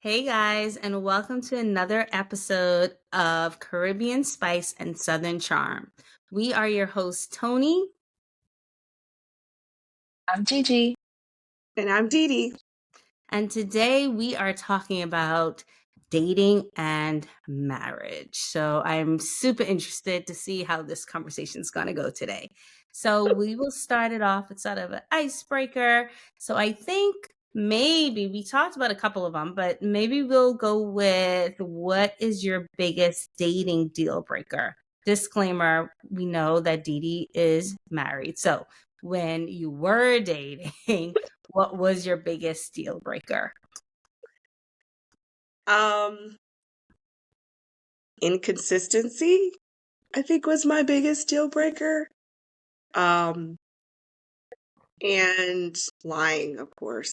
Hey guys, and welcome to another episode of Caribbean Spice and Southern Charm. We are your hosts, Tony, I'm Gigi. And I'm Dee Dee. and today we are talking about dating and marriage. So I'm super interested to see how this conversation is going to go today. So we will start it off with sort of an icebreaker. So I think maybe we talked about a couple of them, but maybe we'll go with what is your biggest dating deal breaker? Disclaimer, we know that Dee Dee is married. So when you were dating, what was your biggest deal breaker? Inconsistency, I think, was my biggest deal breaker. And lying, of course.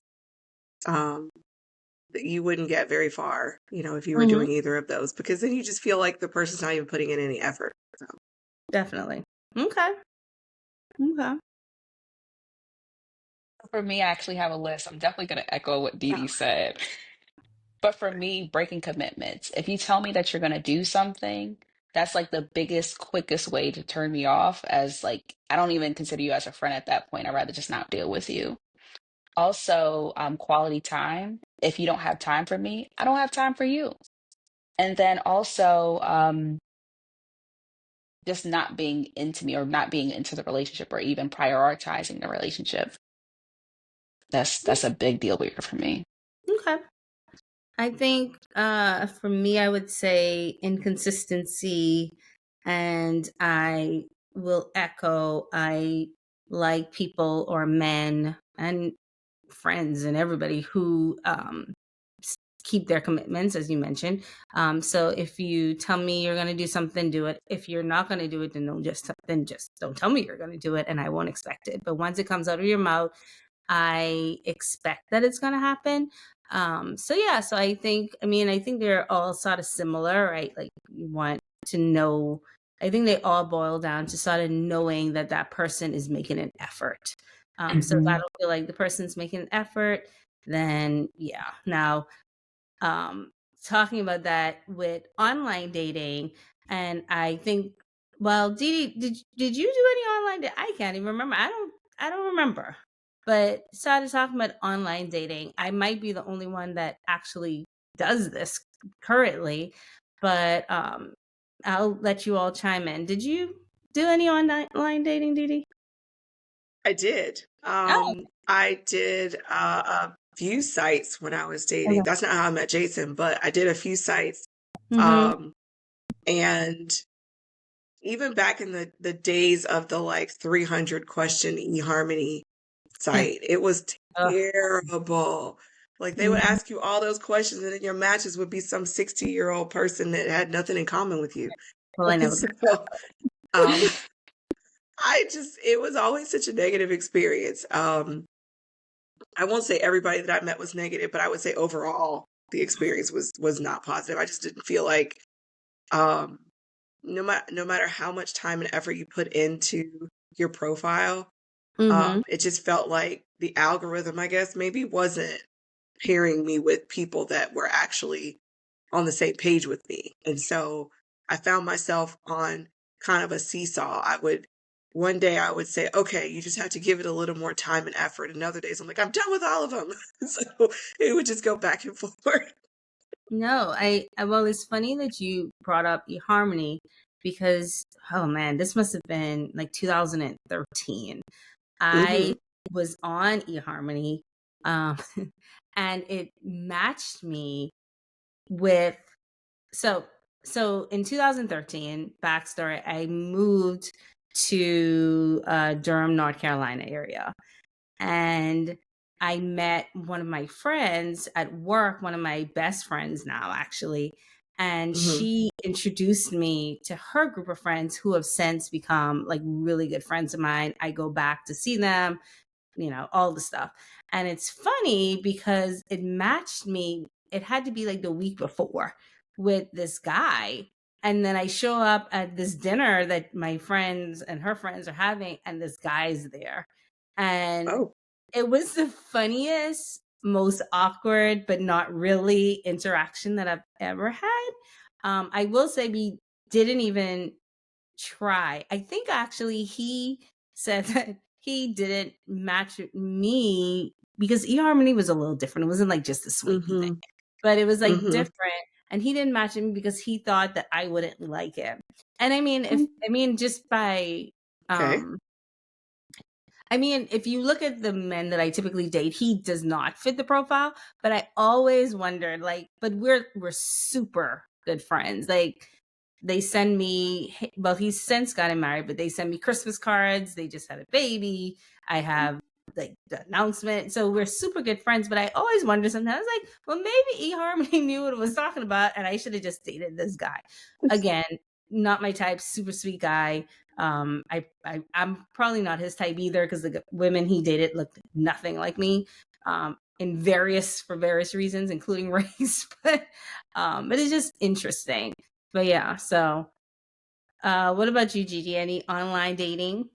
That you wouldn't get very far, if you were Mm-hmm. doing either of those, because then you just feel like the person's not even putting in any effort. So. Definitely. Okay. Okay. For me, I actually have a list. I'm definitely going to echo what Dee Dee Oh, said. But for me, breaking commitments. If you tell me that you're going to do something, that's like the biggest, quickest way to turn me off, as like, I don't even consider you as a friend at that point. I'd rather just not deal with you. Also, quality time. If you don't have time for me, I don't have time for you. And then also, just not being into me or not being into the relationship or even prioritizing the relationship. That's a big deal breaker for me. Okay. I think for me I would say inconsistency, and I will echo I like people or men and friends and everybody who keep their commitments, as you mentioned. So if you tell me you're going to do something, do it. If you're not going to do it, then just don't tell me you're going to do it, and I won't expect it. But once it comes out of your mouth, I expect that it's going to happen. So yeah, so I think they're all sort of similar, right? Like you want to know. I think they all boil down to sort of knowing that that person is making an effort. So if I Mhm. don't feel like the person's making an effort, then yeah. Now, um, talking about that with online dating, and I think, well, Dee Dee, did you do any online I can't even remember. I don't remember. But started talking about online dating. I might be the only one that actually does this currently, but I'll let you all chime in. Did you do any online dating, Dee Dee? I did. Oh, I did a few sites when I was dating. okay. That's not how I met Jason, but I did a few sites. Mm-hmm. Um, and even back in the days of the like 300 question eHarmony site, it was Oh, terrible. Like they would mhm. ask you all those questions, and then your matches would be some 60-year-old person that had nothing in common with you. Well, I never. So, um, it was always such a negative experience. I won't say everybody that I met was negative, but I would say overall the experience was not positive. I just didn't feel like, um, no matter how much time and effort you put into your profile, Mm-hmm. it just felt like the algorithm, I guess, maybe wasn't pairing me with people that were actually on the same page with me. And so I found myself on kind of a seesaw. One day I would say, okay, you just have to give it a little more time and effort. And other days I'm like, I'm done with all of them. So it would just go back and forth. No, well, it's funny that you brought up eHarmony because, oh man, this must have been like 2013. I Hmm. was on eHarmony, um, and it matched me with so so in 2013, backstory, I moved to Durham, North Carolina area, and I met one of my friends at work, one of my best friends now, actually. And Hmm. she introduced me to her group of friends who have since become like really good friends of mine. I go back to see them, all the stuff. And it's funny because it matched me. It had to be like the week before with this guy. And then I show up at this dinner that my friends and her friends are having, and this guy's there. And Oh. it was the funniest most awkward, but not really interaction that I've ever had. I will say we didn't even try. I think actually he said that he didn't match me because eHarmony was a little different. It wasn't like just a swipey thing, Mhm. but it was like Mhm. different. And he didn't match me because he thought that I wouldn't like him. And I mean, if I mean, just by Okay. um I mean, if you look at the men that I typically date, he does not fit the profile. But I always wondered, like, but we're super good friends. Like, they send me, well, he's since gotten married, but they send me Christmas cards. They just had a baby. I have like the announcement, so we're super good friends. But I always wonder sometimes, like, well, maybe eHarmony knew what it was talking about, and I should have just dated this guy. Again, not my type, super sweet guy. I'm probably not his type either because the women he dated looked nothing like me. In various for various reasons, including race. But it's just interesting. But yeah, so what about you, Gigi? Any online dating?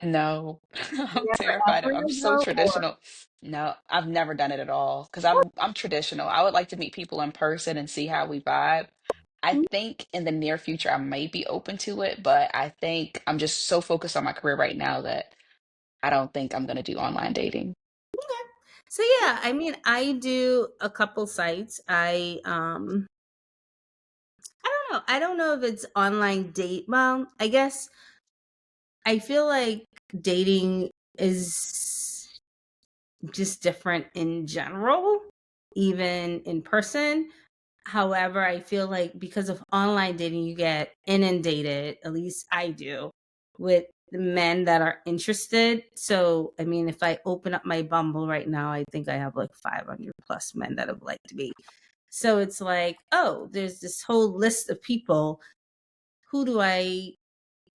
No, I'm Never terrified of. ever I'm so though, or traditional. No, I've never done it at all because I'm traditional. I would like to meet people in person and see how we vibe. I think in the near future I may be open to it, but I think I'm just so focused on my career right now that I don't think I'm gonna do online dating. so yeah, I mean, I do a couple sites. I don't know. I don't know if it's online date. Well, I guess I feel like dating is just different in general, even in person. However, I feel like because of online dating, you get inundated, at least I do, with the men that are interested. So, I mean, if I open up my Bumble right now, I think I have like 500 plus men that have liked me. So it's like, oh, there's this whole list of people. Who do I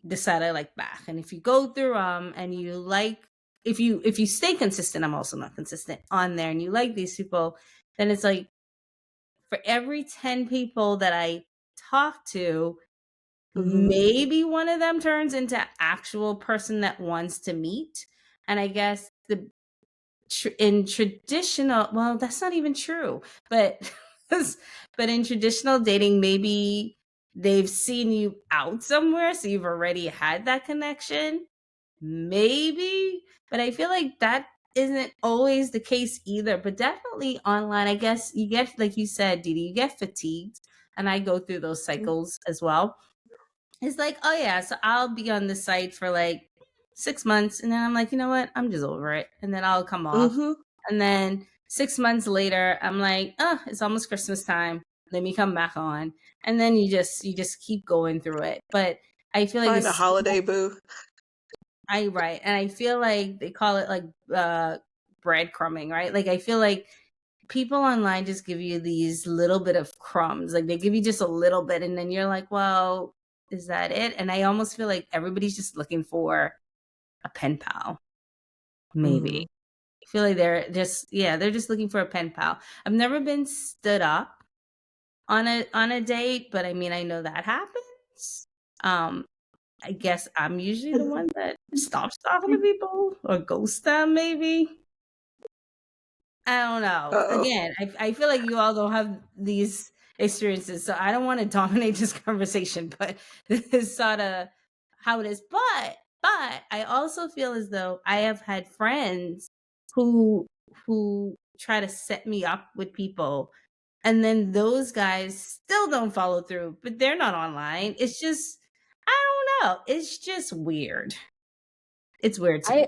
decide I like back? And if you go through and you like, if you stay consistent, I'm also not consistent on there, and you like these people, then it's like for every 10 people that I talk to, Mhm. maybe one of them turns into actual person that wants to meet. And I guess in traditional, well, that's not even true, but but in traditional dating, maybe they've seen you out somewhere, so you've already had that connection. Maybe, but I feel like that isn't always the case either. But definitely online, I guess you get, like you said, Didi, you get fatigued, and I go through those cycles as well. It's like, oh yeah, so I'll be on the site for like 6 months, and then I'm like, you know what, I'm just over it, and then I'll come off, Mhm. and then 6 months later, I'm like, oh, it's almost Christmas time. Let me come back on, and then you just keep going through it. But I feel like Find a it's holiday boo. I right. And I feel like they call it like breadcrumbing, right? Like I feel like people online just give you these little bit of crumbs. Like they give you just a little bit and then you're like, well, is that it? And I almost feel like everybody's just looking for a pen pal, maybe. Mhm. I feel like they're just looking for a pen pal. I've never been stood up on a date, but I mean I know that happens. Um I guess I'm usually the one that stops talking to people or ghosts them, maybe. I don't know. Uh-oh. Again, I feel like you all don't have these experiences, so I don't want to dominate this conversation, but this is sort of how it is. But I also feel as though I have had friends who who try to set me up with people, and then those guys still don't follow through, but they're not online. It's just I don't know. It's just weird. It's weird to me. I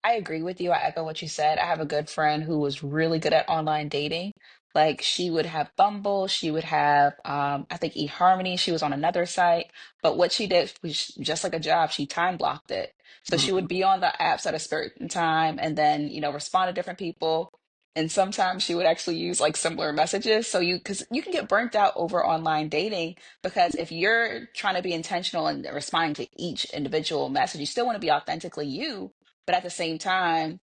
I agree with you. I echo what you said. I have a good friend who was really good at online dating. Like she would have Bumble, she would have I think eHarmony, she was on another site. But what she did was just like a job, she time blocked it. So she would be on the apps at a certain time and then, respond to different people. And sometimes she would actually use like similar messages. So because you can get burnt out over online dating because if you're trying to be intentional and responding to each individual message, you still want to be authentically you, but at the same time,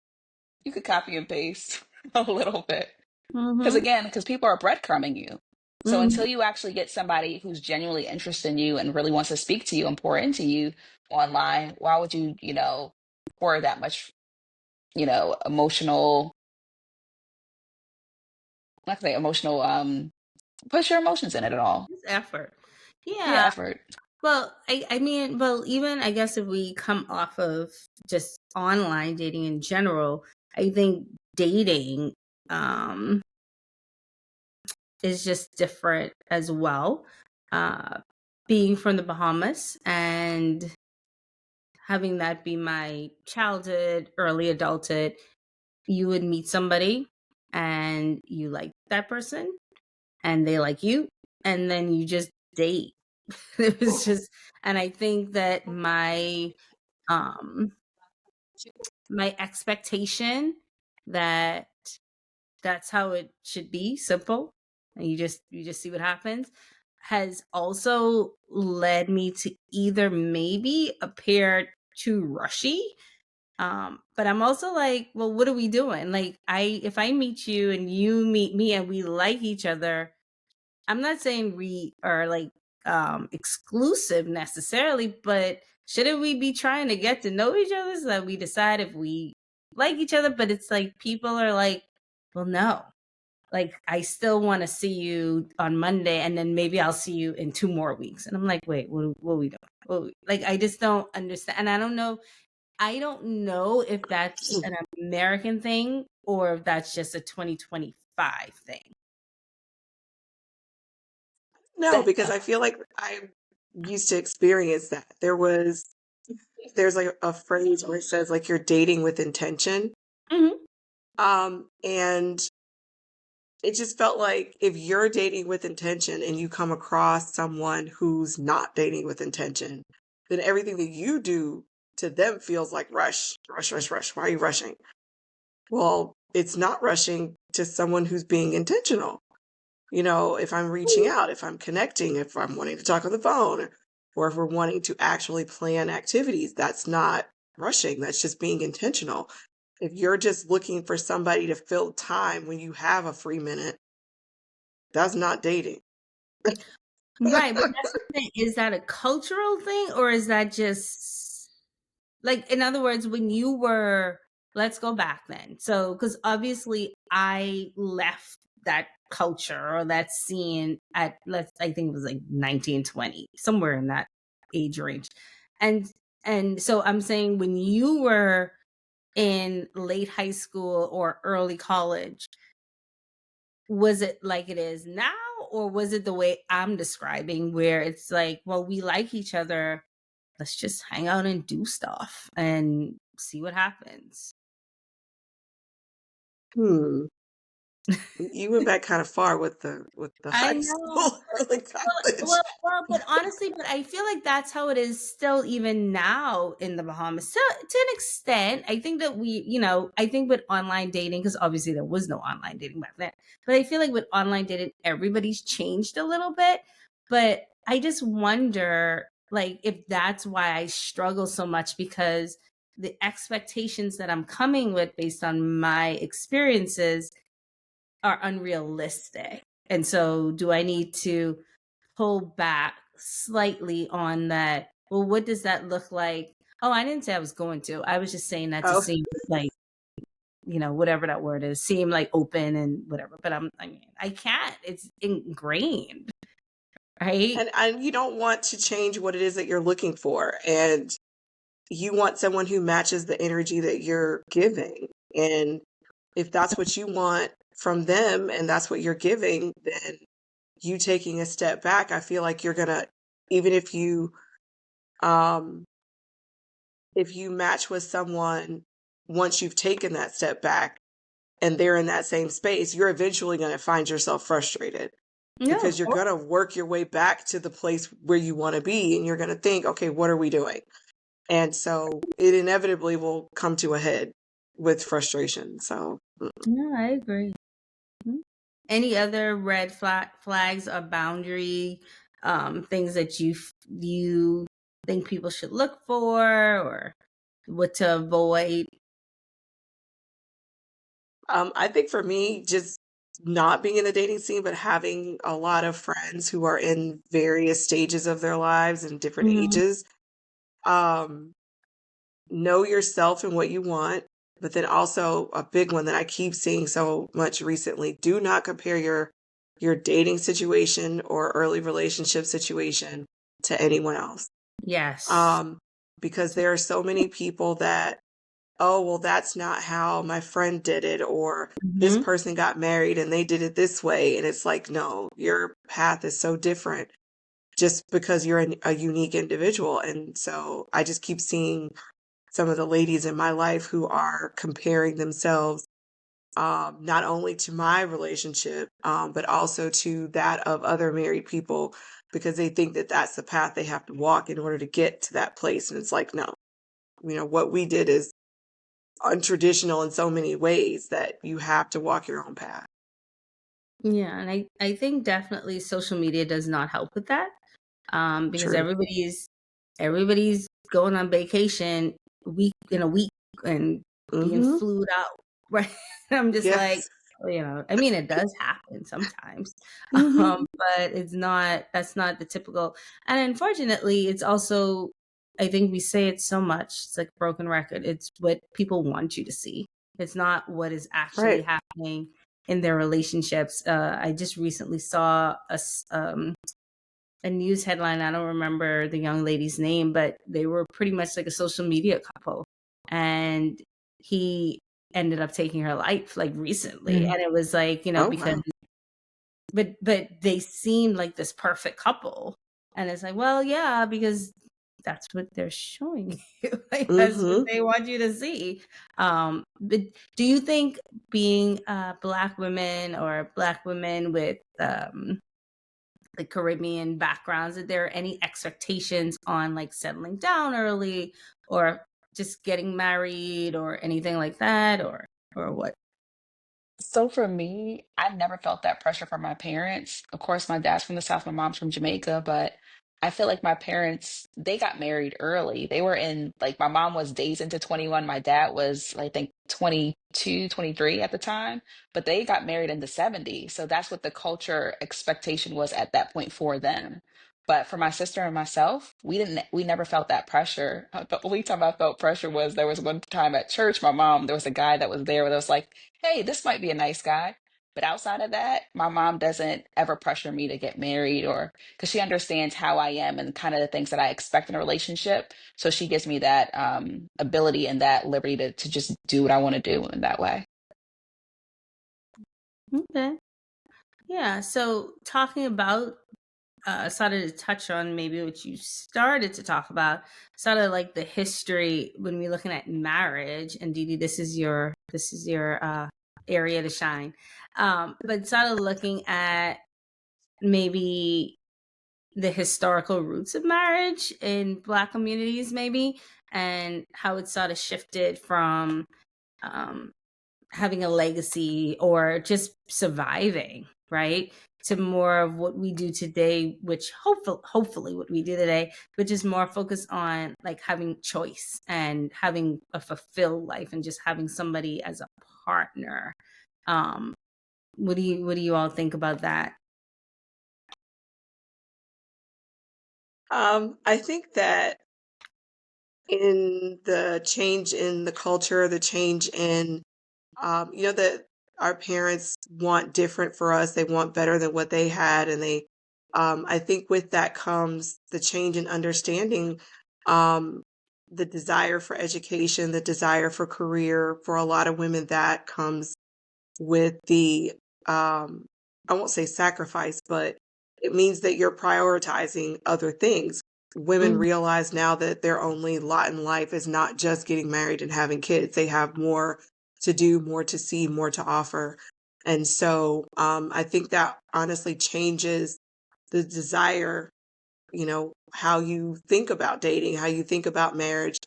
you could copy and paste a little bit. Mhm. Because people are breadcrumbing you. So Mhm. until you actually get somebody who's genuinely interested in you and really wants to speak to you and pour into you online, why would you, pour that much, emotional like I say, emotional, push your emotions in it at all. It's effort. Yeah, Yeah. effort. Well, I mean, well, even I guess if we come off of just online dating in general, I think dating um is just different as well. Uh Being from the Bahamas and having that be my childhood, early adulthood, you would meet somebody and you like that person and they like you and then you just date. It was just, and I think that um my expectation that that's how it should be, simple, and you just see what happens, has also led me to either maybe appear too rushy. But I'm also like, well, what are we doing? Like, if I meet you and you meet me and we like each other, I'm not saying we are like exclusive necessarily, but shouldn't we be trying to get to know each other so that we decide if we like each other? But it's like people are like, well, no. Like, I still want to see you on Monday and then maybe I'll see you in 2 more weeks. And I'm like, wait, what are we doing? Like, I just don't understand. And I don't know if that's an American thing or if that's just a 2025 thing. No, because I feel like I used to experience that. There's like a phrase where it says like you're dating with intention. Hmm. And it just felt like if you're dating with intention and you come across someone who's not dating with intention, then everything that you do to them feels like rush, rush, rush, rush. Why are you rushing? Well, it's not rushing to someone who's being intentional. If I'm reaching out, if I'm connecting, if I'm wanting to talk on the phone, or if we're wanting to actually plan activities, that's not rushing. That's just being intentional. If you're just looking for somebody to fill time when you have a free minute, that's not dating. Right, but that's the thing. Is that a cultural thing or is that just like, in other words, when you were, let's go back then. So, because obviously I left that culture or that scene at, I think it was like 1920, somewhere in that age range. And, and so I'm saying when you were in late high school or early college, was it like it is now or was it the way I'm describing where it's like, well, we like each other, let's just hang out and do stuff and see what happens. Hmm. You went back kind of far with the I high know. school, early college. But honestly, but I feel like that's how it is still even now in the Bahamas. So to an extent, I think that I think with online dating, because obviously there was no online dating back then, but I feel like with online dating, everybody's changed a little bit. But I just wonder, like, if that's why I struggle so much because the expectations that I'm coming with based on my experiences are unrealistic. And so do I need to pull back slightly on that? Well, what does that look like? Oh, I didn't say I was going to. I was just saying that to Oh, seem like, whatever that word is, seem like open and whatever. But I can't. It's ingrained, right? and you don't want to change what it is that you're looking for, and you want someone who matches the energy that you're giving. And if that's what you want from them and that's what you're giving, then you taking a step back, I feel like you're gonna, even um if you match with someone once you've taken that step back and they're in that same space, you're eventually going to find yourself frustrated Yeah, of because you're course. going to work your way back to the place where you want to be and you're going to think, okay, what are we doing? And so it inevitably will come to a head with frustration. So, Yeah, I agree. Mhm. Any other red flags or boundary things that you think people should look for or what to avoid? I think for me, just not being in the dating scene, but having a lot of friends who are in various stages of their lives and different Mhm. ages. Um, know yourself and what you want. But then also a big one that I keep seeing so much recently, do not compare your dating situation or early relationship situation to anyone else. Yes. Um, because there are so many people that, oh, well, that's not how my friend did it, or this Hmm. person got married and they did it this way. And it's like, no, your path is so different just because you're a unique individual. And so I just keep seeing some of the ladies in my life who are comparing themselves not only to my relationship, but also to that of other married people because they think that that's the path they have to walk in order to get to that place. And it's like, no, what we did is untraditional in so many ways that you have to walk your own path. Yeah, and I think definitely social media does not help with that. Because True. everybody's going on vacation week in a week and being Mm-hmm. flued out, right? I'm just like, Yes. I mean, it does happen sometimes, Mm-hmm. but that's not the typical. And unfortunately, it's also, I think we say it so much, it's like a broken record. It's what people want you to see. It's not what is actually Right. happening in their relationships. I just recently saw a news headline. I don't remember the young lady's name, but they were pretty much like a social media couple. And he ended up taking her life like recently. Mhm. And it was like, Oh, because wow. but they seemed like this perfect couple. And it's like, well, yeah, because that's what they're showing you. Like that's what Mm-hmm. they want you to see. But do you think being black women or black women with like Caribbean backgrounds, are there any expectations on like settling down early or just getting married or anything like that or what? So for me, I never felt that pressure from my parents. Of course, my dad's from the South, my mom's from Jamaica, but I feel like my parents, they got married early. They were in, like, my mom was days into 21. My dad was, I think, 22, 23 at the time, but they got married in the 70s. So that's what the culture expectation was at that point for them. But for my sister and myself, we never felt that pressure. The only time I felt pressure was there was one time at church, there was a guy that was there that was like, hey, this might be a nice guy. But outside of that, my mom doesn't ever pressure me to get married or because she understands how I am and kind of the things that I expect in a relationship. So she gives me that ability and that liberty to just do what I want to do in that way. Okay. Yeah. So talking about started to touch on maybe what you started to talk about, sort of like the history when we're looking at marriage. And Didi, this is your area to shine. But sort of looking at maybe the historical roots of marriage in Black communities, maybe, and how it sort of shifted from um, having a legacy or just surviving, right? To more of what we do today, which hopefully what we do today, which is more focused on like having choice and having a fulfilled life and just having somebody as a partner. Um, what do you all think about that? I think that in the change in the culture, the change in, that our parents want different for us. They want better than what they had. And I think with that comes the change in understanding, um, the desire for education, the desire for career. For a lot of women, that comes with the I won't say sacrifice, but it means that you're prioritizing other things. Women Mm, realize now that their only lot in life is not just getting married and having kids. They have more to do, more to see, more to offer. And so I think that honestly changes the desire, how you think about dating, how you think about marriage.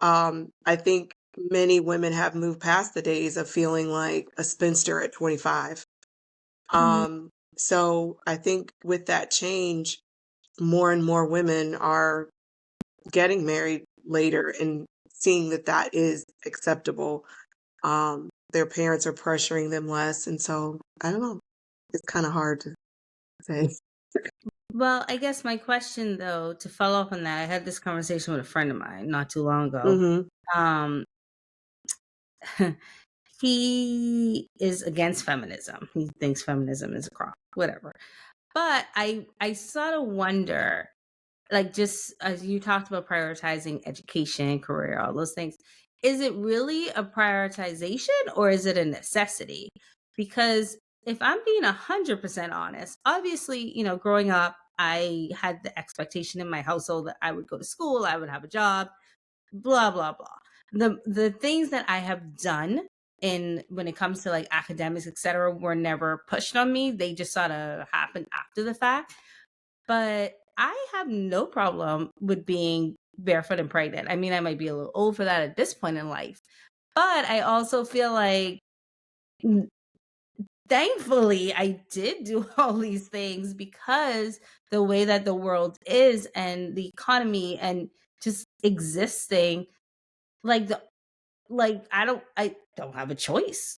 I think many women have moved past the days of feeling like a spinster at 25. mm, So I think with that change, more and more women are getting married later and seeing that that is acceptable. Their parents are pressuring them less. And so I don't know. It's kind of hard to say. Well, I guess my question though, to follow up on that, I had this conversation with a friend of mine not too long ago. Hmm. Um, he is against feminism. He thinks feminism is a crop, whatever. But I sort of wonder, like, just as you talked about prioritizing education, career, all those things, is it really a prioritization or is it a necessity? Because if I'm being 100% honest, obviously, growing up, I had the expectation in my household that I would go to school, I would have a job, blah blah blah. The things that I have done in when it comes to like academics, etc., were never pushed on me. They just sort of happened after the fact. But I have no problem with being barefoot and pregnant. I mean, I might be a little old for that at this point in life, but I also feel like, thankfully, I did do all these things because the way that the world is and the economy and just existing, like I don't have a choice.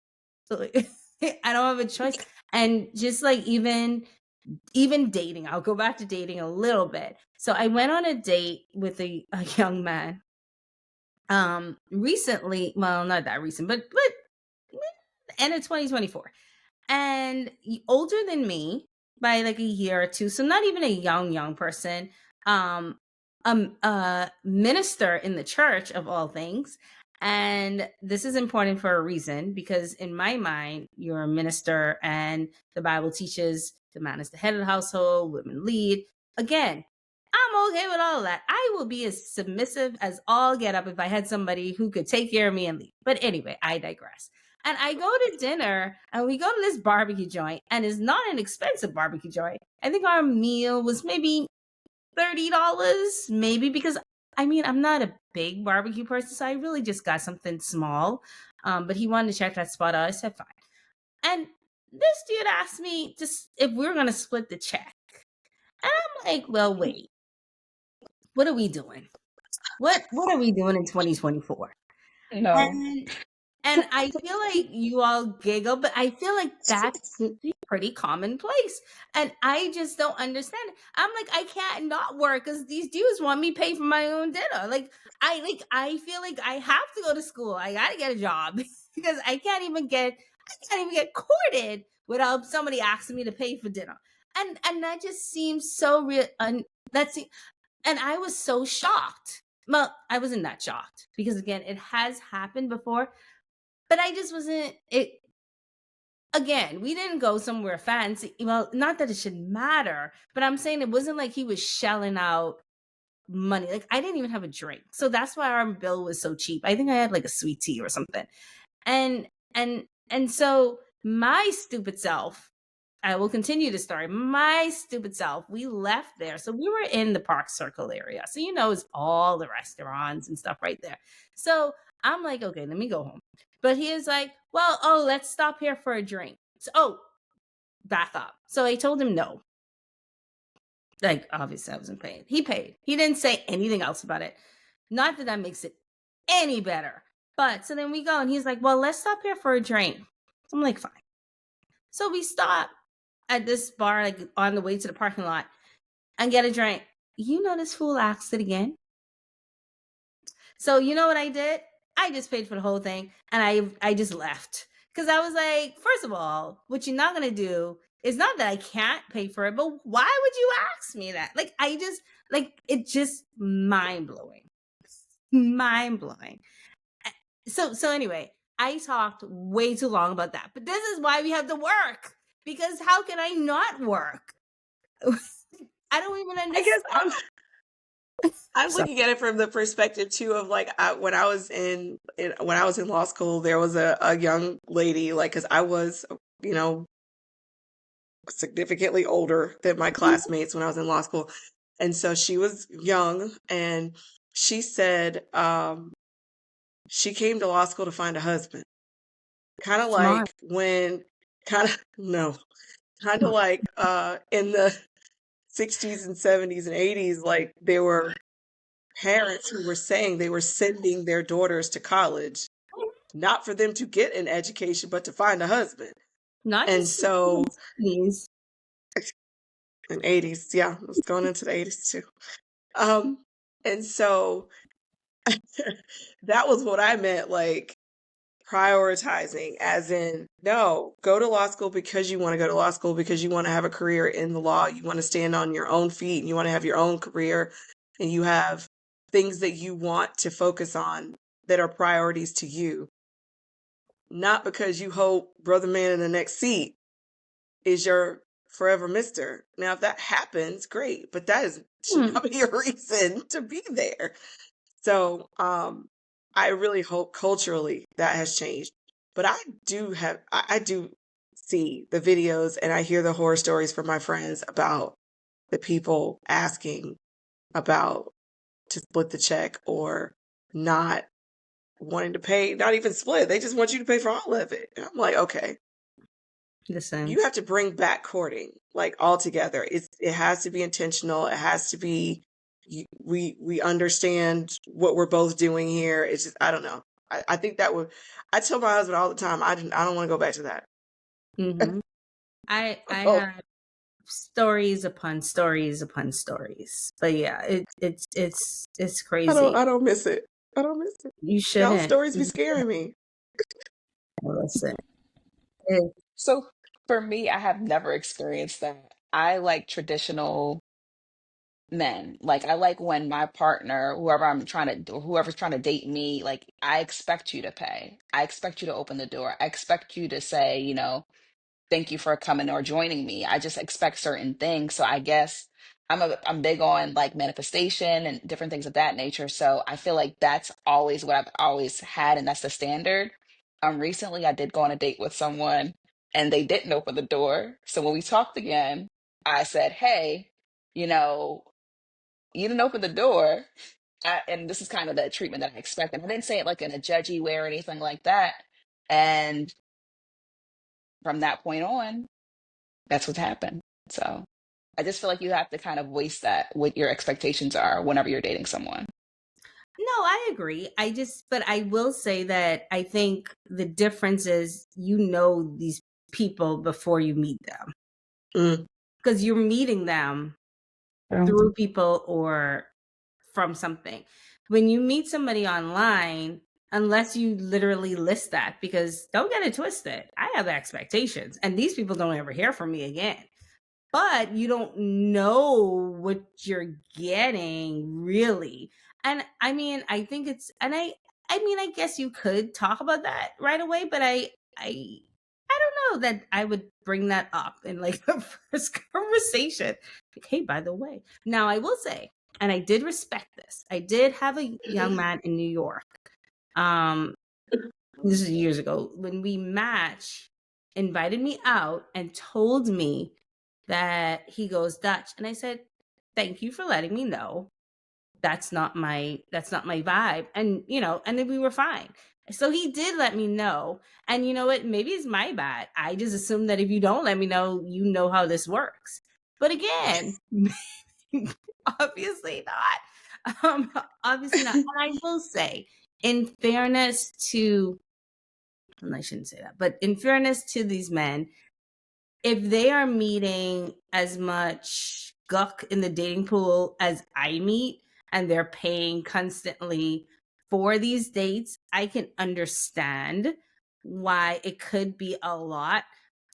I don't have a choice. And just like even dating, I'll go back to dating a little bit. So I went on a date with a young man recently, well, not that recent, but end of 2024. And older than me by like a year or two, so not even a young person. um a minister in the church, of all things. And this is important for a reason, because in my mind, you're a minister and the Bible teaches the man is the head of the household, women lead. Again, I'm okay with all of that. I will be as submissive as all get up if I had somebody who could take care of me and lead. But anyway, I digress. And I go to dinner and we go to this barbecue joint, and it's not an expensive barbecue joint. I think our meal was maybe $30, maybe, because I mean, I'm not a big barbecue person, so I really just got something small. But he wanted to check that spot out. I said, fine. And this dude asked me just if we were going to split the check. And I'm like, well, wait, what are we doing? What are we doing in 2024? No. And and I feel like you all giggle, but I feel like that's pretty commonplace. And I just don't understand it. I'm like, I can't not work because these dudes want me to pay for my own dinner. I feel like I have to go to school. I gotta get a job because I can't even get courted without somebody asking me to pay for dinner. And that just seems so real. And I was so shocked. Well, I wasn't that shocked because again, it has happened before, but I just wasn't it. Again, we didn't go somewhere fancy. Well, not that it should matter, but I'm saying it wasn't like he was shelling out money. Like, I didn't even have a drink. So that's why our bill was so cheap. I think I had like a sweet tea or something. And so my stupid self, I will continue the story. My stupid self, we left there. So we were in the Park Circle area. So it's all the restaurants and stuff right there. So I'm like, okay, let me go home. But he is like, well, let's stop here for a drink. So, back up. So I told him no. Like, obviously I wasn't paying. He paid. He didn't say anything else about it. Not that that makes it any better. But so then we go and he's like, well, let's stop here for a drink. So I'm like, fine. So we stop at this bar, like on the way to the parking lot, and get a drink. This fool asked it again. So you know what I did? I just paid for the whole thing, and I just left. Because I was like, first of all, what you're not going to do is not that I can't pay for it, but why would you ask me that? It's just mind-blowing. Mind-blowing. So anyway, I talked way too long about that. But this is why we have to work. Because how can I not work? I don't even understand. I guess I'm looking at it from the perspective too of like when I was in law school, there was a young lady, like, because I was significantly older than my classmates when I was in law school, and so she was young, and she said she came to law school to find a husband, kind of Smart. like when kind of no kind of like in the 60s and 70s and 80s, like there were parents who were saying they were sending their daughters to college, not for them to get an education, but to find a husband. Not And just so, 60s. in 80s, yeah, it was going into the 80s too. And so that was what I meant. Like, prioritizing, as in, no, go to law school because you want to go to law school, because you want to have a career in the law. You want to stand on your own feet and you want to have your own career and you have things that you want to focus on that are priorities to you. Not because you hope brother man in the next seat is your forever mister. Now, if that happens, great, but should not be a reason to be there. So, I really hope culturally that has changed. But I do see the videos and I hear the horror stories from my friends about the people asking about to split the check or not wanting to pay, not even split. They just want you to pay for all of it. And I'm like, okay, Listen. you have to bring back courting like altogether. It has to be intentional. It has to be we understand what we're both doing here. It's just I don't know. I think that would I tell my husband all the time, I don't want to go back to that. Mm-hmm. I Oh, have stories upon stories upon stories, but yeah, it's crazy. I don't miss it. I don't miss it. You Y'all shouldn't. stories be scaring me. Listen. It, So for me, I have never experienced that. I like traditional men. Like I like when my partner, whoever's trying to date me, like I expect you to pay. I expect you to open the door. I expect you to say, thank you for coming or joining me. I just expect certain things. So I guess I'm big on like manifestation and different things of that nature. So I feel like that's always what I've always had, and that's the standard. Recently I did go on a date with someone and they didn't open the door. So when we talked again, I said, "Hey, you know, you didn't open the door." And this is kind of the treatment that I expected. I didn't say it like in a judgy way or anything like that. And from that point on, that's what's happened. So I just feel like you have to kind of voice that what your expectations are whenever you're dating someone. no, I agree. But I will say that I think the difference is these people before you meet them Mm. because you're meeting them through people or from something. When you meet somebody online, unless you literally list that, because don't get it twisted, I have expectations, and these people don't ever hear from me again. But you don't know what you're getting really. And I mean, I think it's, and I mean, I guess you could talk about that right away, but I don't know that I would bring that up in like the first conversation. Like, hey, by the way, now I will say, and I did respect this. I did have a young man in New York. Um, this is years ago when we matched, invited me out and told me that he goes Dutch, and I said, thank you for letting me know. That's not my vibe. And and then we were fine. So he did let me know. And you know what, maybe it's my bad. I just assume that if you don't let me know, you know how this works. But again, obviously not. Obviously not. And I will say, in fairness to, and I shouldn't say that, but in fairness to these men, if they are meeting as much guck in the dating pool as I meet and they're paying constantly for these dates, I can understand why it could be a lot.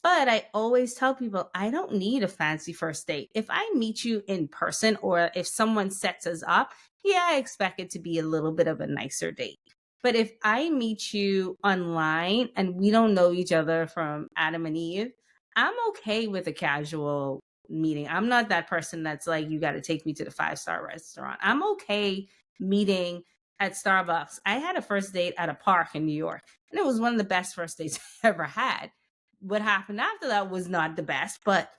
But I always tell people I don't need a fancy first date. If I meet you in person or if someone sets us up, yeah, I expect it to be a little bit of a nicer date. But if I meet you online and we don't know each other from Adam and Eve, I'm okay with a casual meeting. I'm not that person that's like, you got to take me to the 5-star restaurant. I'm okay meeting at Starbucks. I had a first date at a park in New York, and it was one of the best first dates I ever had. What happened after that was not the best, but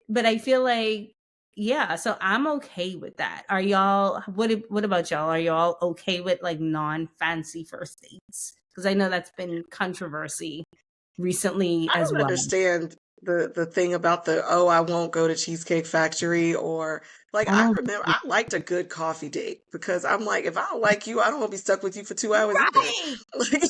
but I feel like, yeah, so I'm okay with that. Are y'all, what about y'all? Are y'all okay with like non-fancy first dates? Because I know that's been controversy recently I as don't well. understand the thing about I won't go to Cheesecake Factory, or like I Oh, remember I liked a good coffee date because I'm like, if I don't like you, I don't want to be stuck with you for 2 hours either. right, Like, so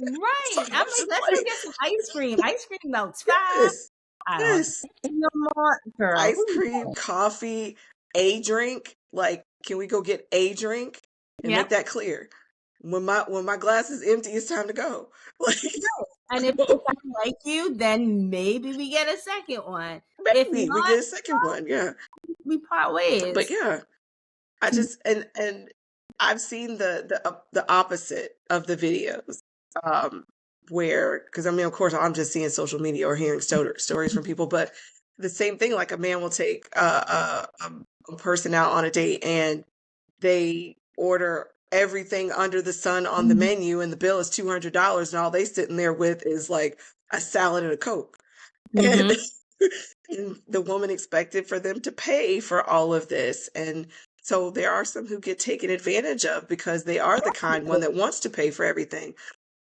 right. I'm I'm like, just let's go like, get some ice cream. Ice cream melts fast. yes, I don't yes, no more, girl. ice Who you cream, calling? coffee, a drink. Like, can we go get a drink and Yep. make that clear? when my glass is empty, it's time to go. Like, And if so I like you, then maybe we get a second one. If maybe we not, get a second one. Yeah. we part But ways. yeah, I just and I've seen the opposite of the videos. Um, where, because I mean, of course, I'm just seeing social media or hearing stories from people, but the same thing. Like a man will take a person out on a date and they order everything under the sun on the Mhm. menu, and the bill is $200, and all they sitting there with is like a salad and a Coke. And, Mhm. and the woman expected for them to pay for all of this. And so there are some who get taken advantage of because they are the kind one that wants to pay for everything.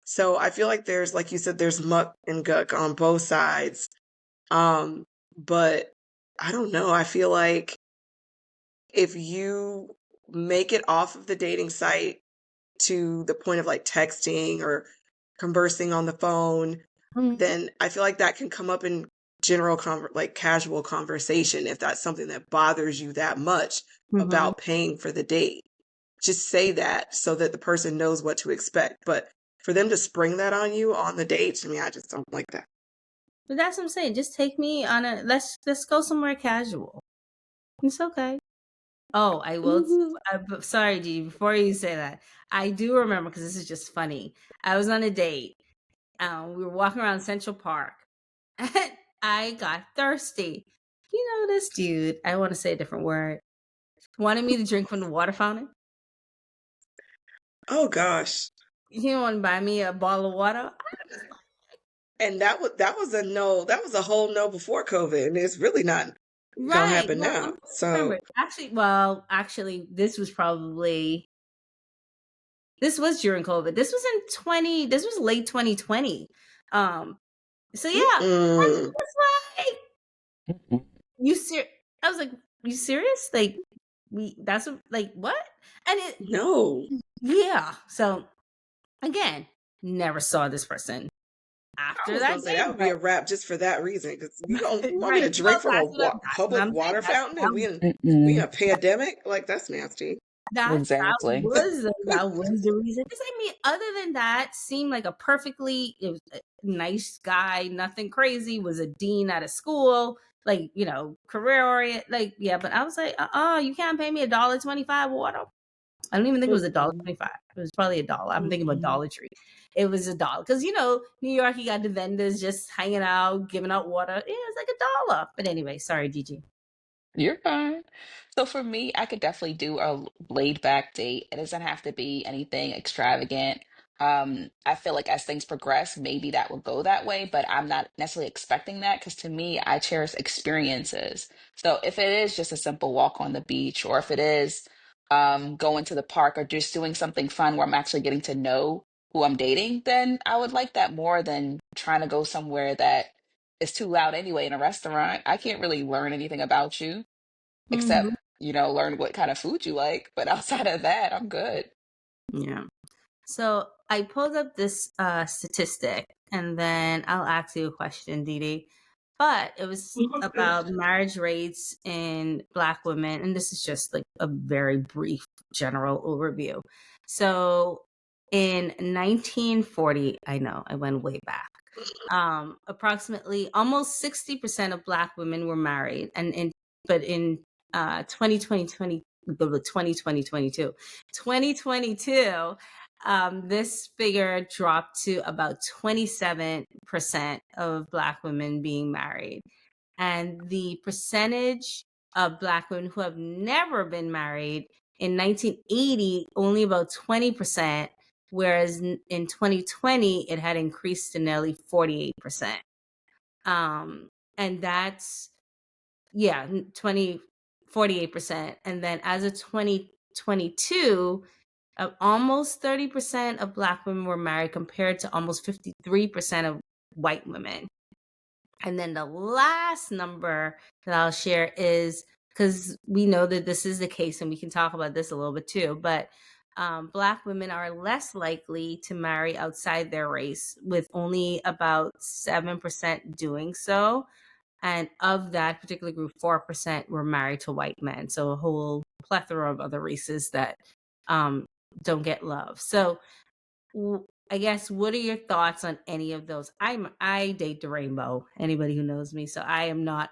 So I feel like there's, like you said, there's muck and guck on both sides. Um, but I don't know. I feel like if you make it off of the dating site to the point of like texting or conversing on the phone, Mhm. then I feel like that can come up in general like casual conversation if that's something that bothers you that much Mhm. about paying for the date. Just say that so that the person knows what to expect. But for them to spring that on you on the date, to me, I just don't like that. But that's what I'm saying. Just take me on a let's go somewhere casual. It's okay. Oh, I will. Hmm. Sorry, G. Before you say that, I do remember because this is just funny. I was on a date. We were walking around Central Park, and I got thirsty. You know, this dude. I want to say a different word. Wanted me to drink from the water fountain. Oh gosh. He didn't want to buy me a bottle of water. I was And that was a no, that was a whole no before COVID, and it's really not like, gonna right. happen Well, I'm now. trying to remember. So, Actually, this was during COVID. This was in 20. This was late 2020. Um. So yeah, I mm-mm, was like, you ser I was like, "You serious? Like, we that's what like, what?" And it no. yeah. So, again, never saw this person I after was that gonna say that day, would be but a wrap just for that reason. Because you want me right. to drink from a That's what public I'm saying. water fountain, and we in Mm-mm. a pandemic? Like that's nasty. That Exactly. was the reason. 'Cause I mean, other than that, seemed like it was a nice guy, nothing crazy, was a dean at a school, like, career orient, like, yeah, but I was like, you can't pay me $1.25 water. I don't even think it was a dollar Mm-mm, 25. It was probably a dollar. I'm thinking about mm-mm. Dollar Tree. It was a dollar because New York, you got the vendors just hanging out, giving out water. Yeah, it's like a dollar. But anyway, sorry, Gigi. You're fine. So for me, I could definitely do a laid back date. It doesn't have to be anything extravagant. I feel like as things progress, maybe that will go that way, but I'm not necessarily expecting that because to me, I cherish experiences. So if it is just a simple walk on the beach, or if it is going to the park or just doing something fun where I'm actually getting to know who I'm dating, then I would like that more than trying to go somewhere that is too loud anyway in a restaurant. I can't really learn anything about you except, Hmm. learn what kind of food you like. But outside of that, I'm good. Yeah. So I pulled up this statistic, and then I'll ask you a question, Didi. But it was Okay. about marriage rates in Black women, and this is just like a very brief general overview. So in 1940, I know I went way back. Approximately almost 60% of Black women were married, but in 2020, 2022, this figure dropped to about 27% of Black women being married. And the percentage of Black women who have never been married in 1980, only about 20%, whereas in 2020, it had increased to nearly 48%. And that's, yeah, 48%. And then as of 2022, almost 30% of Black women were married compared to almost 53% of white women. And then the last number that I'll share is because we know that this is the case, and we can talk about this a little bit too, but Black women are less likely to marry outside their race, with only about 7% doing so. And of that particular group, 4% were married to white men. So a whole plethora of other races that don't get love. So I guess, what are your thoughts on any of those? I date the rainbow. Anybody who knows me, so I am not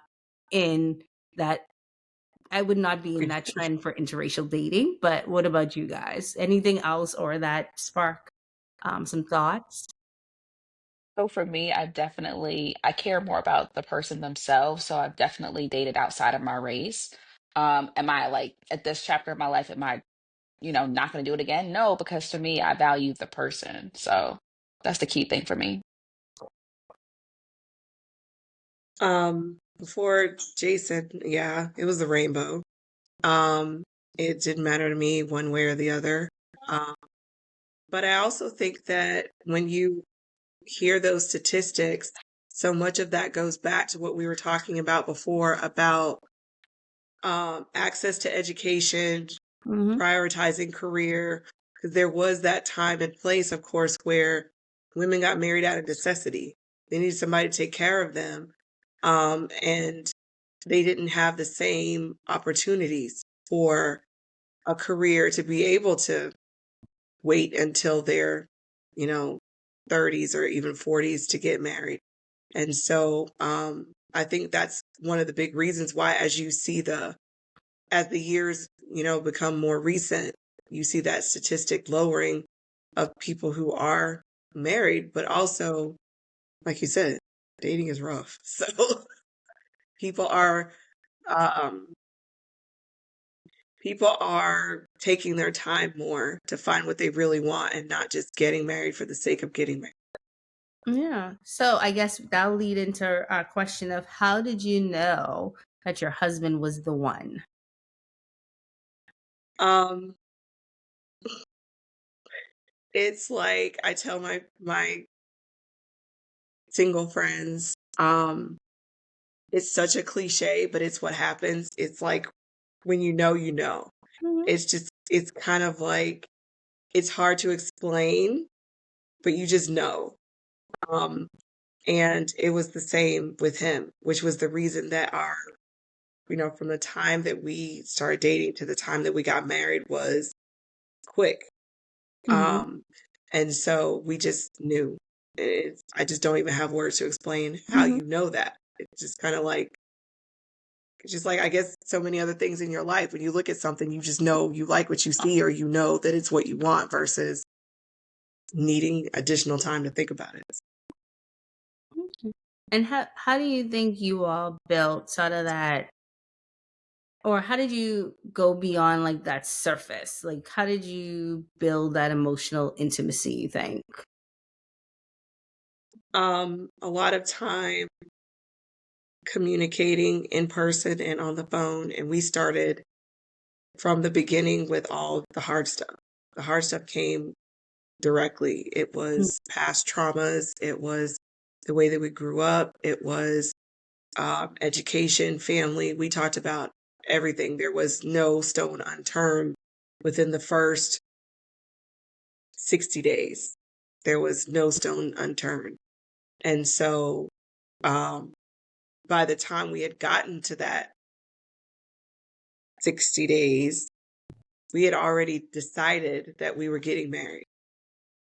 in that. I would not be in that trend for interracial dating. But what about you guys? Anything else or that spark some thoughts? So for me, I care more about the person themselves. So I've definitely dated outside of my race. Am I like at this chapter of my life, am I, not gonna do it again? No, because to me, I value the person. So that's the key thing for me. Before Jason, yeah, it was the rainbow. Um, it didn't matter to me one way or the other. Um, but I also think that when you hear those statistics, so much of that goes back to what we were talking about before about access to education, Mm-hmm. prioritizing career, because there was that time and place, of course, where women got married out of necessity. They needed somebody to take care of them. And they didn't have the same opportunities for a career to be able to wait until their, you know, 30s or even 40s to get married. And so I think that's one of the big reasons why, as the years, become more recent, you see that statistic lowering of people who are married, but also, like you said, dating is rough. So people are um, people are taking their time more to find what they really want and not just getting married for the sake of getting married. Yeah. So I guess that'll lead into our question of, how did you know that your husband was the one? Um, it's like I tell my single friends, it's such a cliche, but it's what happens. It's like when you know, you know. Mhm. It's kind of like it's hard to explain, but you just know. Um, and it was the same with him, which was the reason that from the time that we started dating to the time that we got married was quick. Mhm. Um, and so we just knew. I just don't even have words to explain how Mhm. you know that. It's just like, I guess, so many other things in your life. When you look at something, you just know you like what you see, or you know that it's what you want versus needing additional time to think about it. Okay. And how do you think you all built sort of that, or how did you go beyond like that surface? Like, how did you build that emotional intimacy, you think? A lot of time communicating in person and on the phone, and we started from the beginning with all the hard stuff. The hard stuff came directly. It was past traumas. It was the way that we grew up. It was education, family. We talked about everything. There was no stone unturned within the first 60 days. There was no stone unturned. And so um, by the time we had gotten to that 60 days, we had already decided that we were getting married.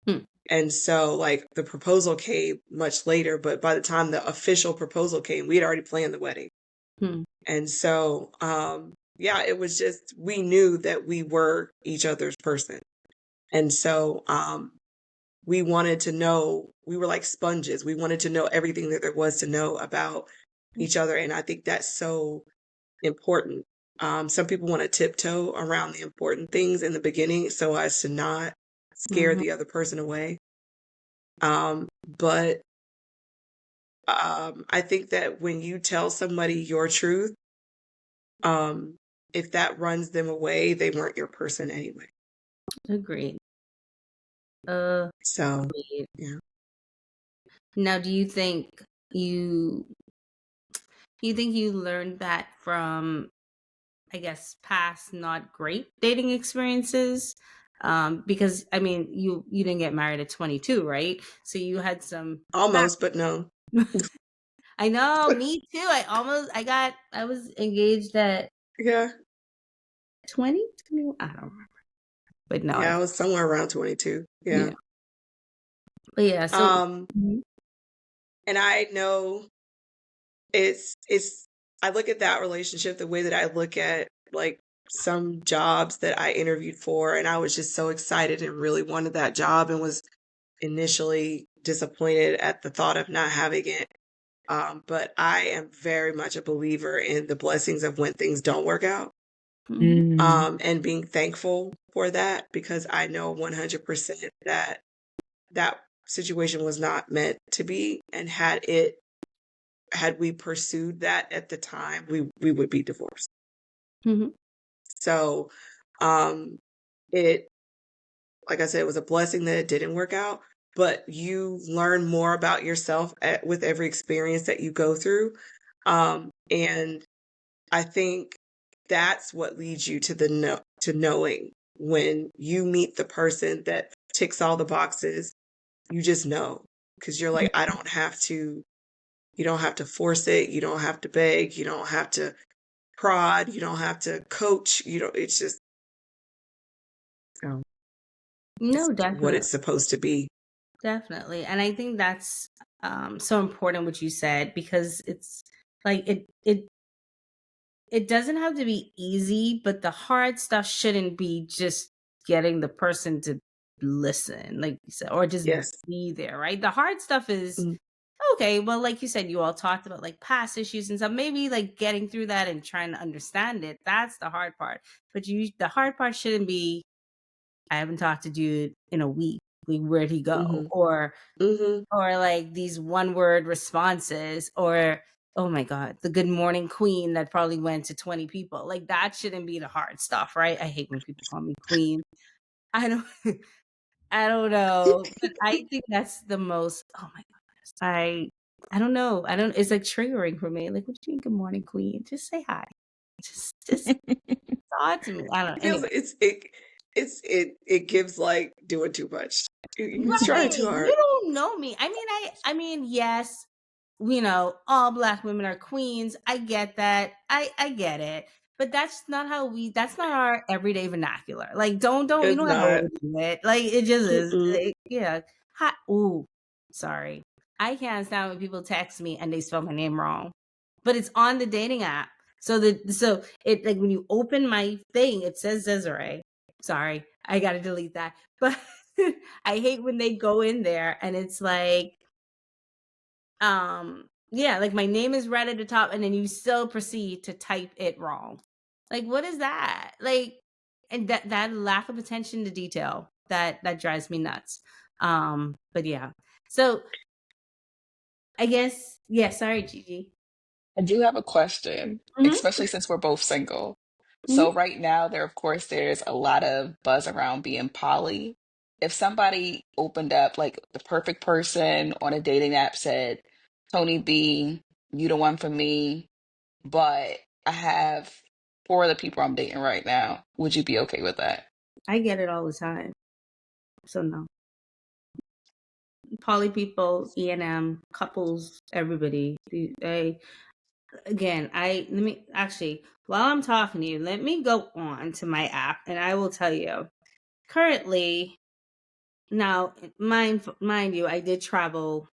Hmm. And so, like, the proposal came much later, but by the time the official proposal came, we had already planned the wedding. Hmm. And so, yeah, it was just, we knew that we were each other's person. And so, we wanted to know, we were like sponges. We wanted to know everything that there was to know about each other. And I think that's so important. Some people want to tiptoe around the important things in the beginning so as to not scare Mhm. the other person away. But I think that when you tell somebody your truth, um, if that runs them away, they weren't your person anyway. Agreed. So, Agreed. yeah. Now, you you learned that from, I guess, past not great dating experiences? Because I mean, you didn't get married at 22, right? So you had some Almost, but no. I know, me too. I was engaged at Yeah. 20, 21. I don't remember. But no, Yeah, I was somewhere around 22. Yeah. yeah. But yeah, so mhm, And I know it's I look at that relationship the way that I look at like some jobs that I interviewed for, and I was just so excited and really wanted that job and was initially disappointed at the thought of not having it. But I am very much a believer in the blessings of when things don't work out, mhm, and being thankful for that, because I know 100% that that situation was not meant to be, and had we pursued that at the time, we would be divorced. mhm, So, um, it like I said, it was a blessing that it didn't work out, but you learn more about yourself with every experience that you go through. And I think that's what leads you to to knowing when you meet the person that ticks all the boxes. You just know, because you're like, I don't have to. You don't have to force it. You don't have to beg. You don't have to prod. You don't have to coach. You don't. It's just, um, it's no, what definitely. it's supposed to be. Definitely. And I think that's so important what you said, because it's like it doesn't have to be easy, but the hard stuff shouldn't be just getting the person to listen, like you said, or just Yes. be there, right? The hard stuff is Mm, okay. Well, like you said, you all talked about like past issues and stuff. Maybe like getting through that and trying to understand it. That's the hard part. But the hard part shouldn't be, I haven't talked to dude in a week. Like, where'd he go? mhm, mhm. Or like these one word responses, or oh my god, the good morning queen that probably went to 20 people. Like, that shouldn't be the hard stuff, right? I hate when people call me queen. I don't I don't know, but I think that's the most, oh my goodness. I don't know. I don't, it's like triggering for me. Like, what do you mean good morning queen? Just say hi. Just talk to me. I don't, It feels anyway. it gives like doing too much. He's trying Right. too You hard. don't know me. I mean, yes, all black women are queens. I get that. I get it. But that's not our everyday vernacular. Like, you It's don't gotta not. overdo it. Like, it just is. Mm-mm. Yeah. Hi, ooh, sorry. I can't stand when people text me and they spell my name wrong. But it's on the dating app. So it, like, when you open my thing, it says Desiree. Sorry, I gotta delete that. But I hate when they go in there and it's like, yeah, like my name is right at the top and then you still proceed to type it wrong. Like, what is that? Like, and that lack of attention to detail, that drives me nuts. But yeah. So I guess, yeah, sorry, Gigi. I do have a question, Hmm. especially since we're both single. So Hmm. right now, of course, there's a lot of buzz around being poly. If somebody opened up like the perfect person on a dating app said, Tony B, you the one for me, but I have four other people I'm dating right now, would you be okay with that? I get it all the time. So no. Poly people, E&M, couples, everybody. Again, let me actually, while I'm talking to you, let me go on to my app and I will tell you. Currently, now, mind you, I did travel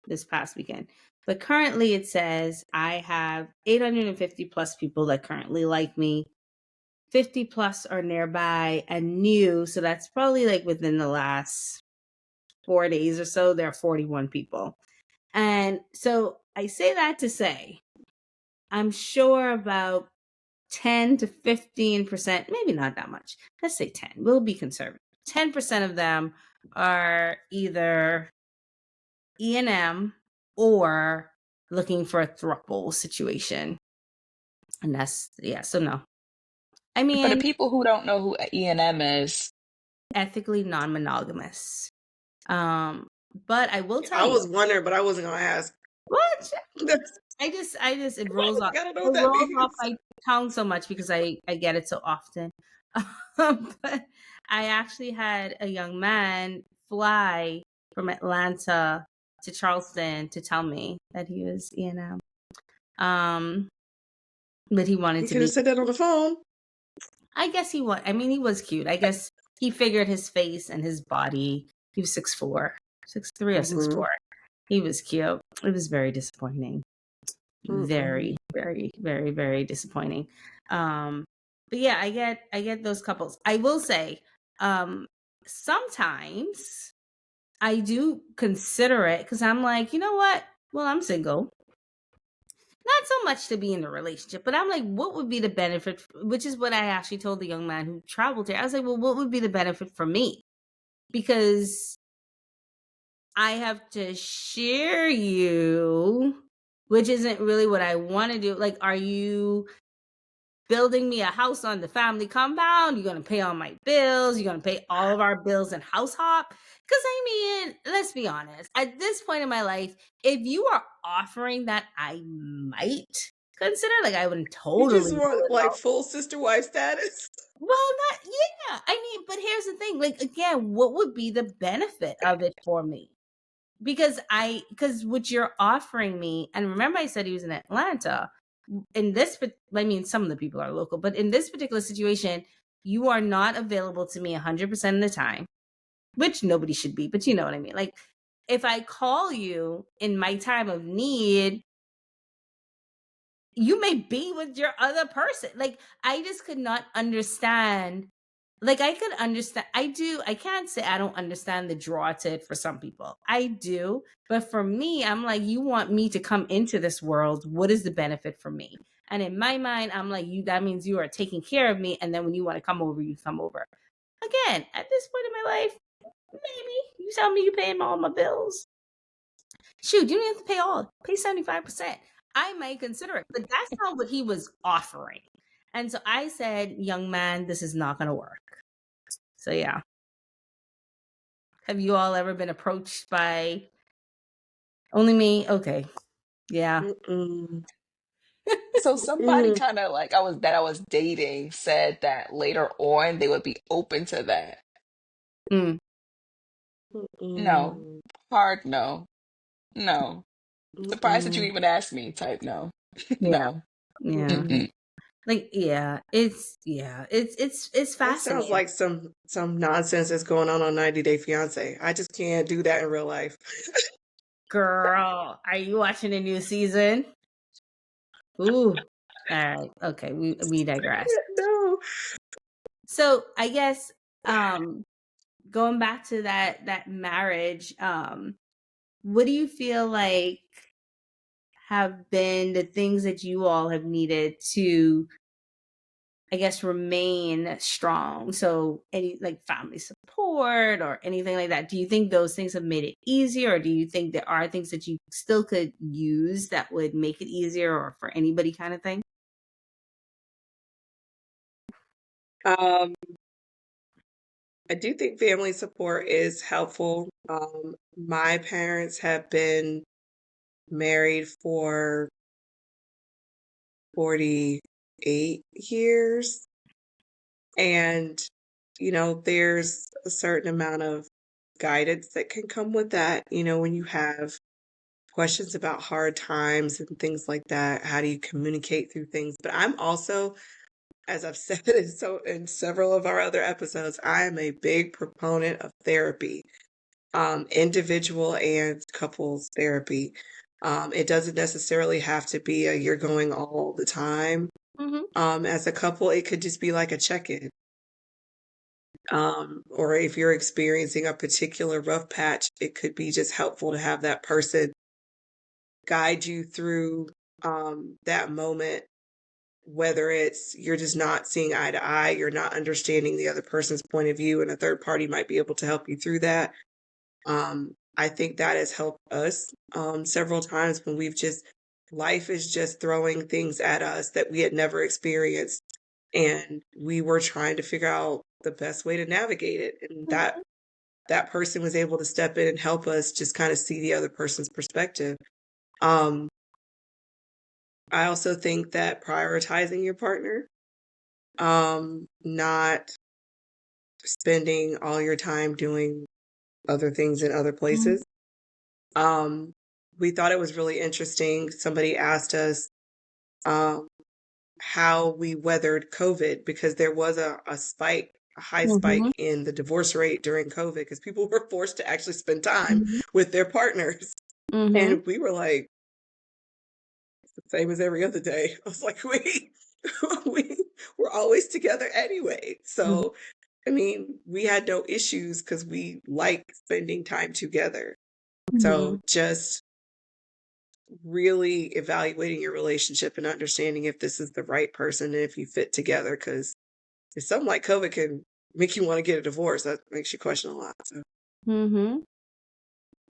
this past weekend, but currently it says I have 850 plus people that currently like me. 50 plus are nearby and new, so that's probably like within the last 4 days or so. There are 41 people, and so I say that to say I'm sure about 10 to 15%, maybe not that much. Let's say 10. We'll be conservative. 10% of them are either E&M or looking for a throuple situation. And that's, yeah, so no. I For the mean, people who don't know who E&M is, ethically non-monogamous. But I will tell I you, was wondering, but I wasn't gonna ask. what? That's, It rolls I off. gotta know It what that rolls off means. my tongue so much because I get it so often. But I actually had a young man fly from Atlanta to Charleston to tell me that he was E&M. But he wanted You to could have be. said that on the phone. I guess he was. I mean, he was cute. I guess he figured his face and his body. He was 6'4", 6'3" or 6'4". He was cute. It was very disappointing. Very, very, very, very disappointing. But yeah, I get those couples. I will say, sometimes I do consider it because I'm like, you know what? Well, I'm single. Not so much to be in a relationship, but I'm like, what would be the benefit? Which is what I actually told the young man who traveled here. I was like, well, what would be the benefit for me? Because I have to share you, which isn't really what I want to do. Like, are you building me a house on the family compound? You're going to pay all my bills. You're going to pay all of our bills and house hop. Because I mean, let's be honest. At this point in my life, if you are offering that, I might consider. Like, I wouldn't You totally just rule want it like out. full sister wife status? Well, not yeah. I mean, but here's the thing. Like, again, what would be the benefit of it for me? Because what you're offering me, and remember I said he was in Atlanta. In this, I mean, some of the people are local, but in this particular situation, you are not available to me 100% of the time, which nobody should be, but you know what I mean. Like, if I call you in my time of need, you may be with your other person. Like, I just could not understand. Like, I could understand. I can't say I don't understand the draw to it for some people. I do. But for me, I'm like, you want me to come into this world. What is the benefit for me? And in my mind, I'm like, that means you are taking care of me. And then when you want to come over, you come over. Again, at this point in my life, maybe you tell me you paying all my bills. Shoot, you don't have to pay all. Pay 75%. I might consider it, but that's not what he was offering. And so I said, young man, this is not going to work. So yeah. Have you all ever been approached by only me? Okay. Yeah. So somebody kind of like I was dating said that later on they would be open to that. Mm. No. Hard no. No. Surprised that you even asked me type no. Yeah. No. Yeah. Mm-mm. Like, it's That sounds fascinating. like some nonsense that's going on 90 Day Fiance. I just can't do that in real life. Girl, are you watching the new season? Ooh. All right. Okay. We digress. No. So I guess going back to that marriage, what do you feel like have been the things that you all have needed to, I guess, remain strong? So any like family support or anything like that, do you think those things have made it easier, or do you think there are things that you still could use that would make it easier, or for anybody kind of thing? Um, I do think family support is helpful. My parents have been married for 48 years. And, there's a certain amount of guidance that can come with that. When you have questions about hard times and things like that, how do you communicate through things? But I'm also, as I've said in several of our other episodes, I am a big proponent of therapy, individual and couples therapy. It doesn't necessarily have to be you're going all the time. As a couple, it could just be like a check-in. Or if you're experiencing a particular rough patch, it could be just helpful to have that person guide you through that moment, whether it's you're just not seeing eye to eye, you're not understanding the other person's point of view, and a third party might be able to help you through that. I think that has helped us several times when life is just throwing things at us that we had never experienced. And we were trying to figure out the best way to navigate it. And that person was able to step in and help us just kind of see the other person's perspective. Um, I also think that prioritizing your partner, not spending all your time doing other things in other places. We thought it was really interesting. Somebody asked us how we weathered COVID because there was a spike a high spike Mm-hmm. in the divorce rate during COVID because people were forced to actually spend time Mm-hmm. with their partners. Mm-hmm. And we were like, the same as every other day. I was like, we were always together anyway. So, I mean, we had no issues because we like spending time together. Mm-hmm. So just really evaluating your relationship and understanding if this is the right person and if you fit together. Because if something like COVID can make you want to get a divorce, that makes you question a lot. So, Mm-hmm.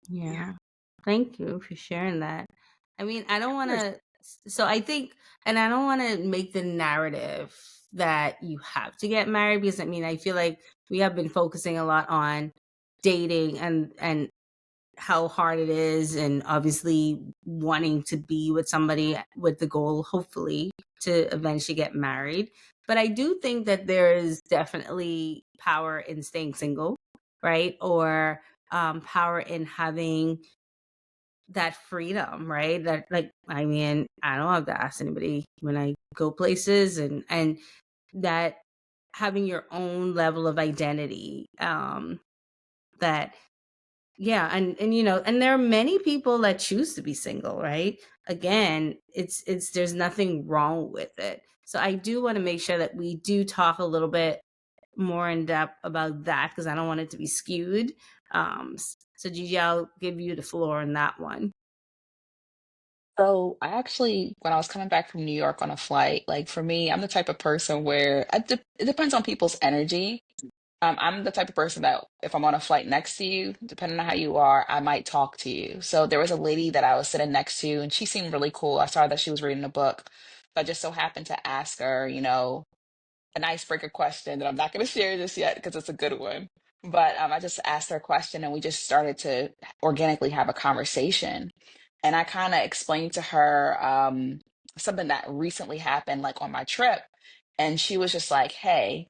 yeah, Yeah. Thank you for sharing that. I mean, I don't of want course. to, so I think, and I don't want to make the narrative that you have to get married because I mean, I feel like we have been focusing a lot on dating and how hard it is and obviously wanting to be with somebody with the goal hopefully to eventually get married, but I do think that there is definitely power in staying single, right? Or power in having that freedom, right? That, like, I mean, I don't have to ask anybody when I go places, and that having your own level of identity, that, yeah, and and there are many people that choose to be single, right? Again, it's there's nothing wrong with it. So I do want to make sure that we do talk a little bit more in depth about that because I don't want it to be skewed. So Gigi, I'll give you the floor on that one. So I actually, when I was coming back from New York on a flight, like for me, I'm the type of person where it depends on people's energy. I'm the type of person that if I'm on a flight next to you, depending on how you are, I might talk to you. So there was a lady that I was sitting next to, and she seemed really cool. I saw that she was reading a book. So I just so happened to ask her, an icebreaker question that I'm not going to share just yet because it's a good one. But I just asked her a question and we just started to organically have a conversation. And I kind of explained to her something that recently happened, like on my trip. And she was just like, hey,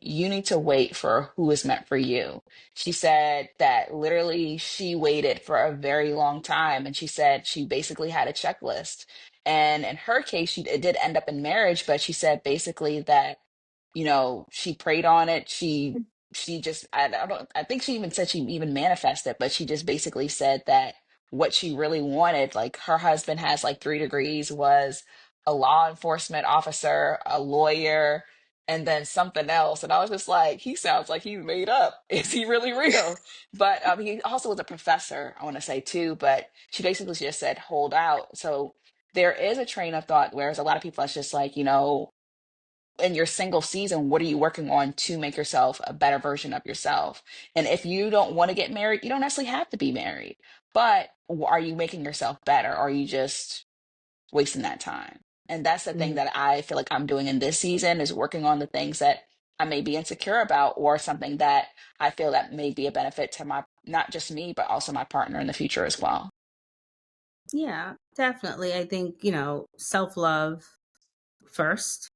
you need to wait for who is meant for you. She said that literally she waited for a very long time. And she said she basically had a checklist. And in her case, it did end up in marriage, but she said basically that she prayed on it. She just I think she even said she even manifested, but she just basically said that what she really wanted, like her husband has like 3 degrees, was a law enforcement officer, a lawyer, and then something else. And I was just like, he sounds like he's made up. Is he really real? But he also was a professor, I want to say too. But she basically just said, hold out. So there is a train of thought, whereas a lot of people, it's just like, in your single season, what are you working on to make yourself a better version of yourself? And if you don't want to get married, you don't necessarily have to be married. But are you making yourself better? Or are you just wasting that time? And that's the thing Mm. that I feel like I'm doing in this season is working on the things that I may be insecure about or something that I feel that may be a benefit to my not just me, but also my partner in the future as well. Yeah, definitely. I think, self love first.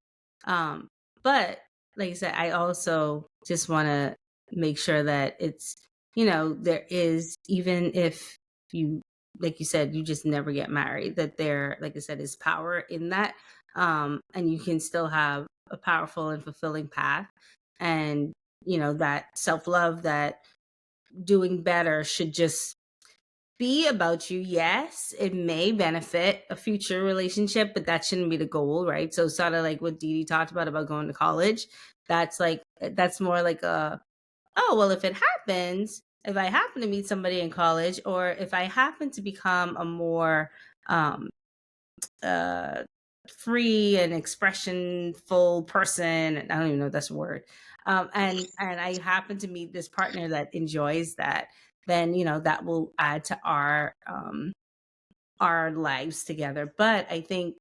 Um, but like I said, I also just want to make sure that it's, there is, even if you, like you said, you just never get married, that there, like I said, is power in that. And you can still have a powerful and fulfilling path. And, that self love, that doing better should just be about you. Yes, it may benefit a future relationship, but that shouldn't be the goal, right? So sort of like what Dee Dee talked about going to college. That's more like oh, well, if it happens, if I happen to meet somebody in college, or if I happen to become a more um uh free and expression full person, I don't even know if that's a word, and I happen to meet this partner that enjoys that, then that will add to our lives together. But I think,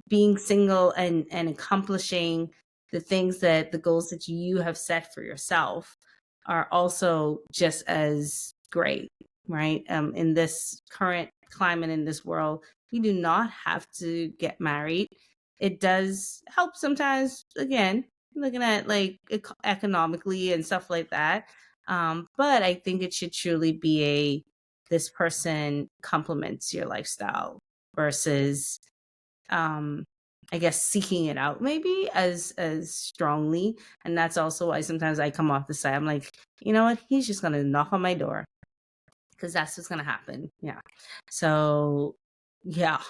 being single and accomplishing the things, that the goals that you have set for yourself, are also just as great, right? In this current climate, in this world, we do not have to get married. It does help sometimes, again, looking at like economically and stuff like that. But I think it should truly be this person complements your lifestyle versus, um I guess, seeking it out maybe as strongly. And that's also why sometimes I come off the side. I'm like, you know what? He's just gonna knock on my door because that's what's gonna happen. Yeah. So yeah.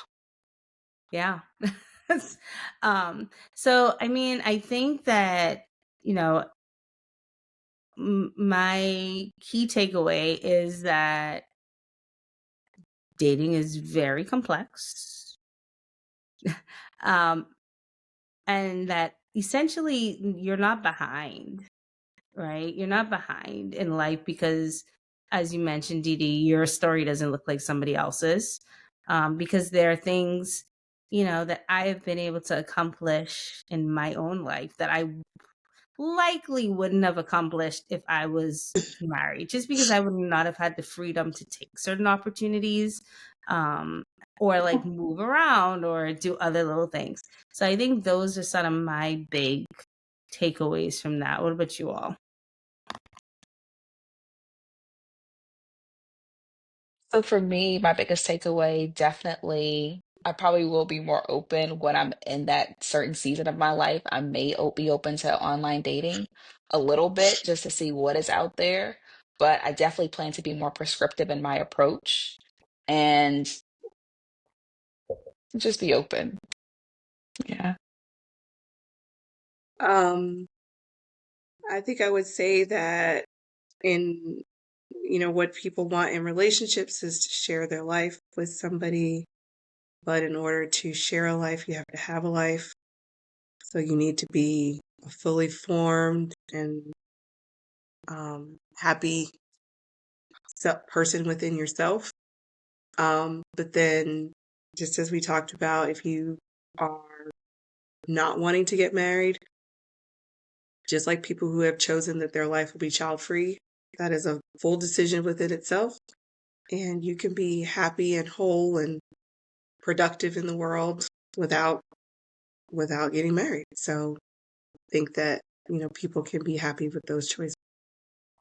Yeah. So I mean, I think that, you know, my key takeaway is that dating is very complex. um and that essentially you're not behind, right? You're not behind in life because, as you mentioned, Dee Dee, your story doesn't look like somebody else's. Because there are things, that I have been able to accomplish in my own life that I likely wouldn't have accomplished if I was married, just because I would not have had the freedom to take certain opportunities, um, or like move around or do other little things. So I think those are some of my big takeaways from that. What about you all? So for me, my biggest takeaway, definitely, I probably will be more open when I'm in that certain season of my life. I may be open to online dating a little bit just to see what is out there, but I definitely plan to be more prescriptive in my approach and just be open. Yeah. Um, I think I would say that in what people want in relationships is to share their life with somebody, but in order to share a life, you have to have a life. So you need to be a fully formed and happy person within yourself. But then, just as we talked about, if you are not wanting to get married, just like people who have chosen that their life will be child free, that is a full decision within itself. And you can be happy and whole and productive in the world without getting married. So I think that, people can be happy with those choices.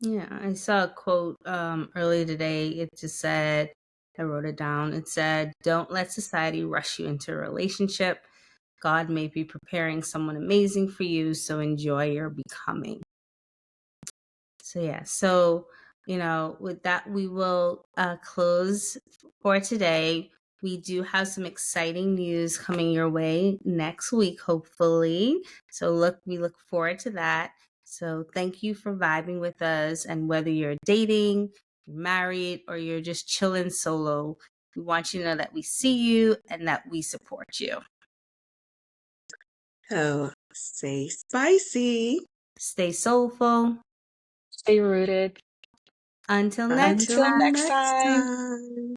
Yeah, I saw a quote earlier today. It just said, I wrote it down. It said, "Don't let society rush you into a relationship. God may be preparing someone amazing for you, so enjoy your becoming." So yeah, so with that, we will close for today. We do have some exciting news coming your way next week, hopefully. So we look forward to that. So thank you for vibing with us, and whether you're dating, you're married, or you're just chilling solo, we want you to know that we see you and that we support you. Oh, stay spicy. Stay soulful. Stay rooted. Until next Until Until next time. next time. time.